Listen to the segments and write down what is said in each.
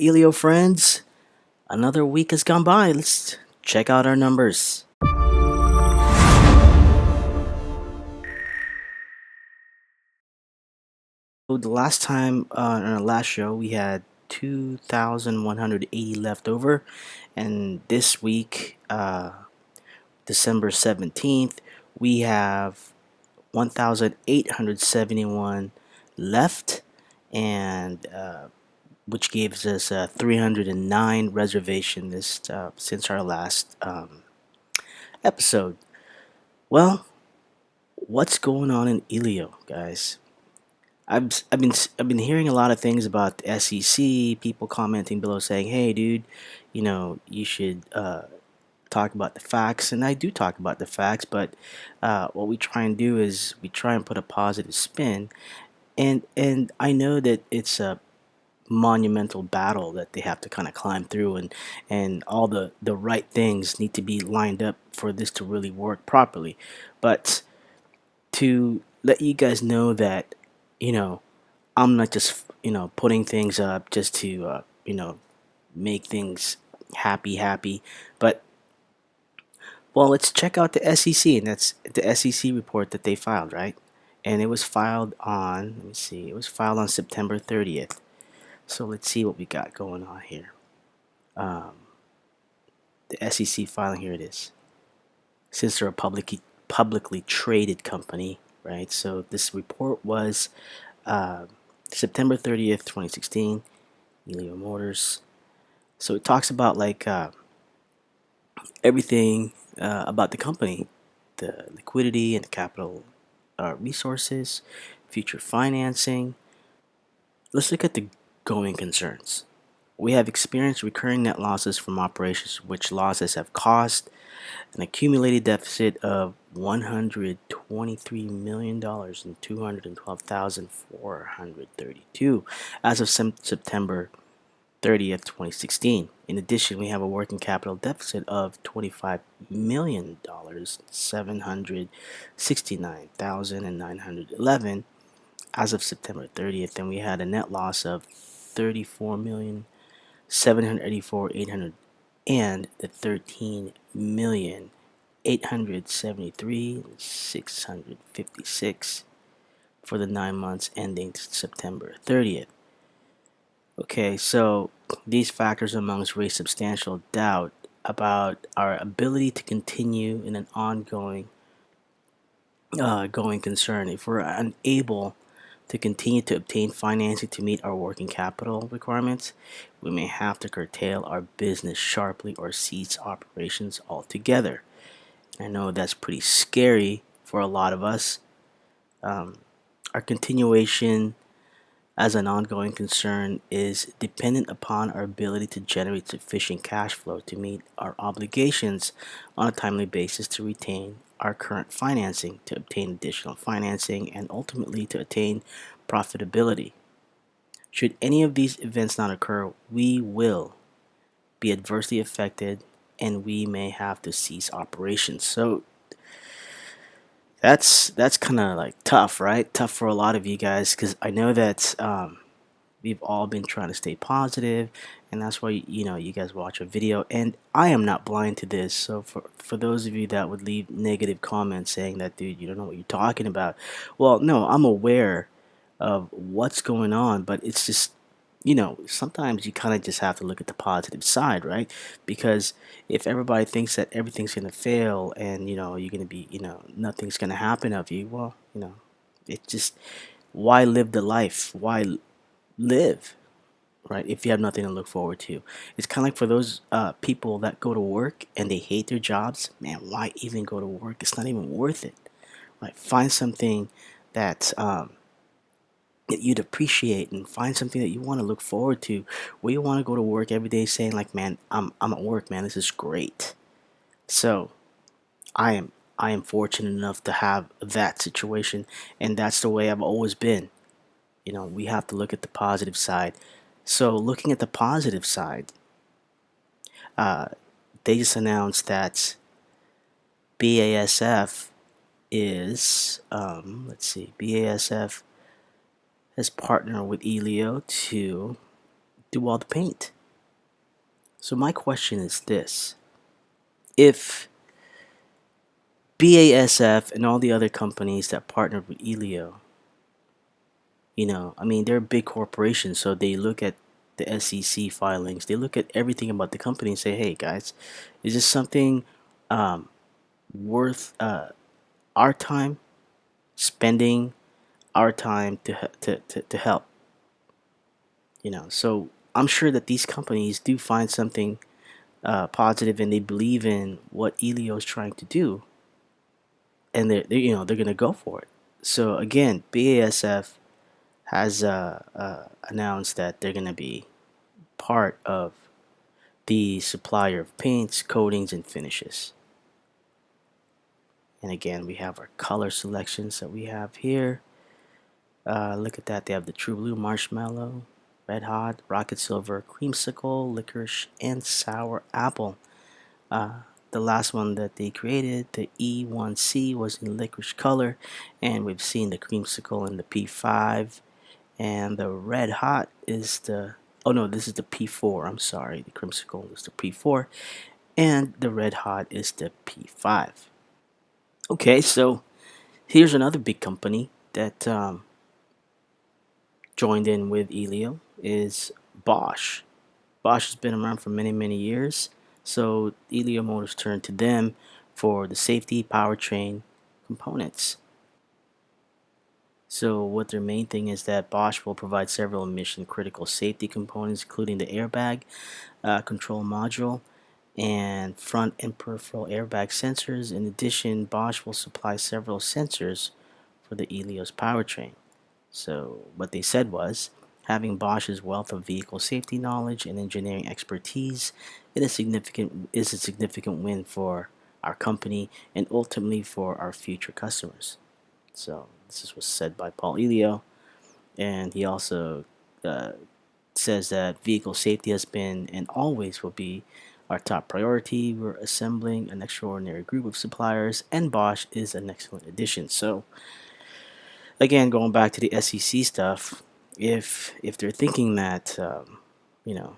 Elio friends, another week has gone by. Let's check out our numbers. So the last time on our last show, we had 2,180 left over, and this week, December 17th, we have 1,871 left, and which gives us 309 reservation this since our last episode. Well, what's going on in Elio, guys? I've been hearing a lot of things about the SEC. People commenting below saying, "Hey, dude, you should talk about the facts." And I do talk about the facts, but what we try and do is we try and put a positive spin. And I know that it's a monumental battle that they have to kind of climb through, and all the right things need to be lined up for this to really work properly. But to let you guys know that, you know, I'm not just, putting things up just to, make things happy. But, well, let's check out the SEC, and that's the SEC report that they filed, right? And it was filed on, let me see, it was filed on September 30th. So let's see what we got going on here. Um, the SEC filing, here it is. Since they're a publicly traded company, right? So this report was uh, September 30th, 2016, Elio Motors. So it talks about like everything about the company, the liquidity and the capital resources, future financing. Let's look at the going concerns. We have experienced recurring net losses from operations, which losses have caused an accumulated deficit of $123 million and 212,432 as of September 30th, 2016. In addition, we have a working capital deficit of $25 million, 769,911 as of September 30th, and we had a net loss of 34,784,800 and the 13,873,656 for the 9 months ending September 30th. Okay, so these factors amongst raise substantial doubt about our ability to continue in an ongoing going concern. If we're unable to continue to obtain financing to meet our working capital requirements, we may have to curtail our business sharply or cease operations altogether. I know that's pretty scary for a lot of us. Um, our continuation as an ongoing concern is dependent upon our ability to generate sufficient cash flow to meet our obligations on a timely basis, to retain our current financing, to obtain additional financing, and ultimately to attain profitability. Should any of these events not occur, we will be adversely affected and we may have to cease operations. So that's kind of like tough, right? Tough for a lot of you guys, because I know that we've all been trying to stay positive, and that's why you guys watch a video, and I am not blind to this. So for those of you that would leave negative comments saying that, dude, you don't know what you're talking about, well, no, I'm aware of what's going on, but it's just, sometimes you kind of just have to look at the positive side, right? Because if everybody thinks that everything's going to fail, and you're going to be, nothing's going to happen of you, well, it just, why live the life? Why live, right? If you have nothing to look forward to, it's kind of like for those people that go to work and they hate their jobs. Man, why even go to work? It's not even worth it. Right? Find something that that you'd appreciate, and find something that you want to look forward to, where you want to go to work every day saying like, man, I'm at work, man, this is great. So I am fortunate enough to have that situation, and that's the way I've always been. We have to look at the positive side. So, looking at the positive side, uh, they just announced that BASF is, let's see, BASF has partnered with Elio to do all the paint. So my question is this: if BASF and all the other companies that partnered with Elio, I mean, they're big corporations, so they look at the SEC filings, they look at everything about the company and say, hey guys, is this something um, worth our time spending our time to help? So I'm sure that these companies do find something positive and they believe in what Elio is trying to do, and they're gonna go for it. So again, BASF has announced that they're gonna be part of the supplier of paints, coatings, and finishes. And again, we have our color selections that we have here. Look at that. They have the True Blue Marshmallow, Red Hot, Rocket Silver, Creamsicle, Licorice, and Sour Apple. Uh, the last one that they created, the E1C, was in licorice color, and we've seen the Creamsicle in the P5, and the Red Hot is the. Oh no, this is the P4. I'm sorry, the Creamsicle is the P4, and the Red Hot is the P5. Okay, so here's another big company that joined in with Elio is Bosch. Bosch has been around for many, many years, so Elio Motors turned to them for the safety powertrain components. So what their main thing is that Bosch will provide several mission critical safety components, including the airbag, control module, and front and peripheral airbag sensors. In addition, Bosch will supply several sensors for the Elios powertrain. So what they said was, having Bosch's wealth of vehicle safety knowledge and engineering expertise is a significant win for our company and ultimately for our future customers. So this is what's said by Paul Elio, and he also uh, says that vehicle safety has been and always will be our top priority. We're assembling an extraordinary group of suppliers, and Bosch is an excellent addition. So again, going back to the SEC stuff, if they're thinking that you know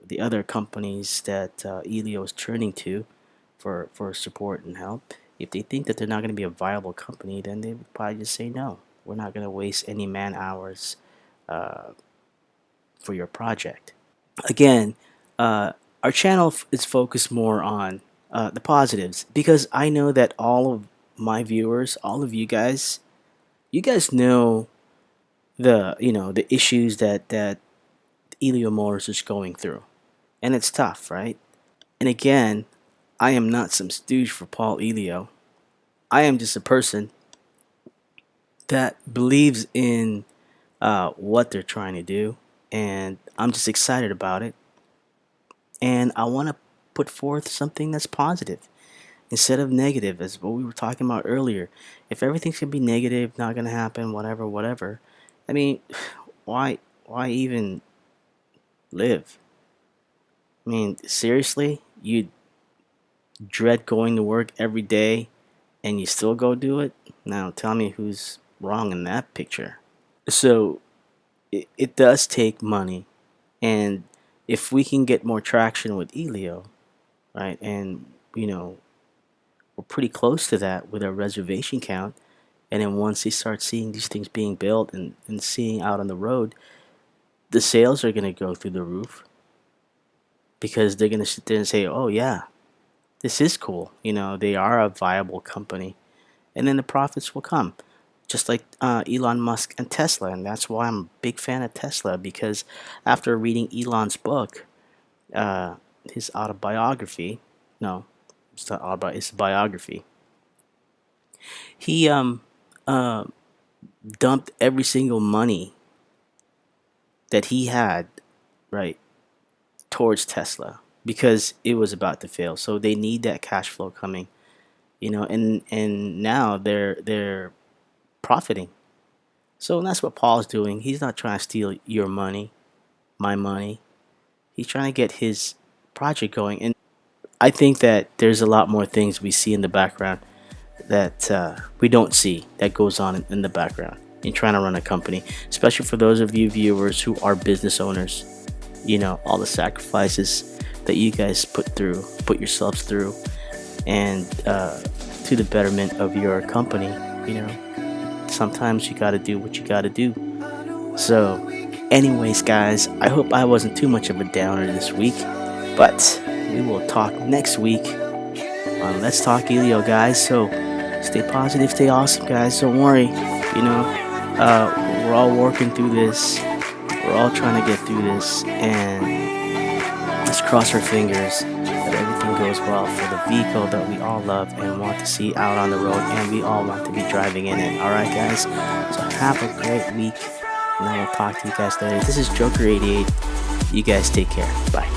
the other companies that Elio is turning to for support and help, if they think that they're not going to be a viable company, then they would probably just say no. We're not going to waste any man hours uh, for your project. Again, our channel is focused more on the positives because I know that all of my viewers, all of you guys know the issues that Elio Motors is going through, and it's tough, right? And again, I am not some stooge for Paul Elio. I am just a person that believes in what they're trying to do, and I'm just excited about it. And I want to put forth something that's positive instead of negative, as what we were talking about earlier. If everything's gonna be negative, not gonna happen, whatever, whatever. I mean, why even live? I mean, seriously, you dread going to work every day and you still go do it? Now tell me who's wrong in that picture. So it does take money, and if we can get more traction with Elio, right, and you know we're pretty close to that with our reservation count, and then once they start seeing these things being built and seeing out on the road, the sales are going to go through the roof because they're going to sit there and say, oh yeah, this is cool, they are a viable company, and then the profits will come. Just like Elon Musk and Tesla, and that's why I'm a big fan of Tesla, because after reading Elon's book, uh, his autobiography, no, it's not autobiography, it's a biography. He uh, dumped every single money that he had, right, towards Tesla because it was about to fail. So they need that cash flow coming, and now they're profiting. So that's what Paul's doing. He's not trying to steal your money, my money. He's trying to get his project going. And I think that there's a lot more things we see in the background that we don't see that goes on in the background in trying to run a company, especially for those of you viewers who are business owners. all the sacrifices that you guys put yourselves through, and to the betterment of your company. Sometimes you got to do what you got to do. So, anyways, guys, I hope I wasn't too much of a downer this week, but we will talk next week on Let's Talk Elio, guys. So, stay positive, stay awesome, guys. Don't worry. We're all working through this. We're all trying to get through this, and let's cross our fingers that everything goes well for the vehicle that we all love and want to see out on the road, and we all want to be driving in it. All right, guys. So have a great week, and I will talk to you guys later. This is Joker88. You guys take care. Bye.